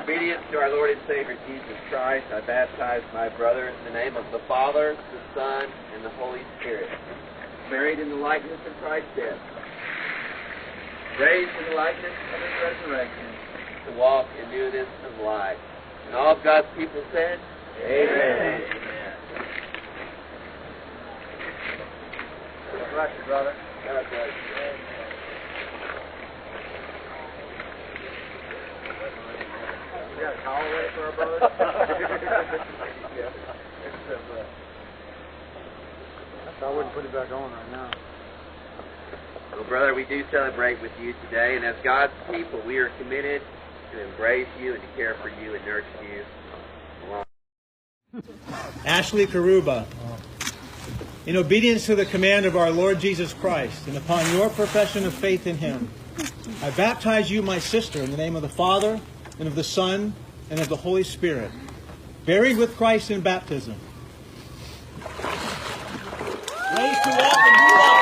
obedience to our Lord and Savior Jesus Christ, I baptize my brother in the name of the Father, the Son, and the Holy Spirit. Buried in the likeness of Christ's death, raised in the likeness of His resurrection, to walk in newness of life. And all of God's people said, Amen. God bless you, brother. God bless you. We got a towel ready for our brother? I wouldn't put it back on right now. Well, brother, we do celebrate with you today, and as God's people, we are committed to embrace you and to care for you and nurture you. Ashley Karuba, in obedience to the command of our Lord Jesus Christ, and upon your profession of faith in Him, I baptize you, my sister, in the name of the Father, and of the Son, and of the Holy Spirit, buried with Christ in baptism, raised to walk in new life.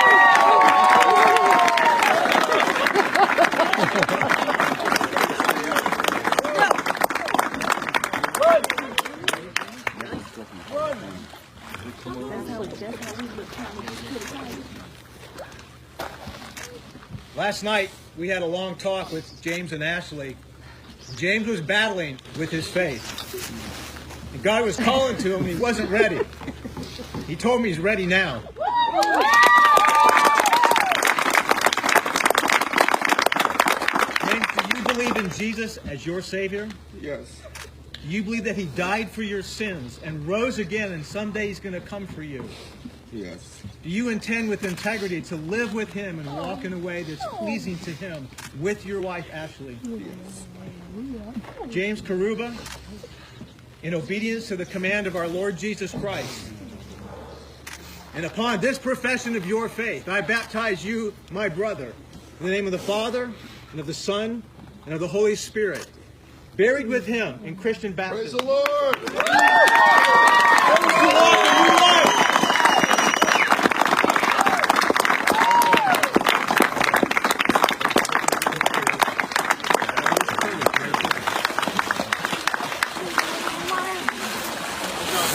Last night, we had a long talk with James and Ashley. James was battling with his faith. And God was calling to him, and he wasn't ready. He told me he's ready now. James, do you believe in Jesus as your Savior? Yes. Do you believe that He died for your sins and rose again, and someday He's going to come for you? Yes. Do you intend with integrity to live with Him and walk in a way that's pleasing to Him with your wife, Ashley? Yes. James Karuba, in obedience to the command of our Lord Jesus Christ, and upon this profession of your faith, I baptize you, my brother, in the name of the Father, and of the Son, and of the Holy Spirit, buried with Him in Christian baptism. Praise the Lord!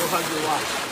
Go hug your wife.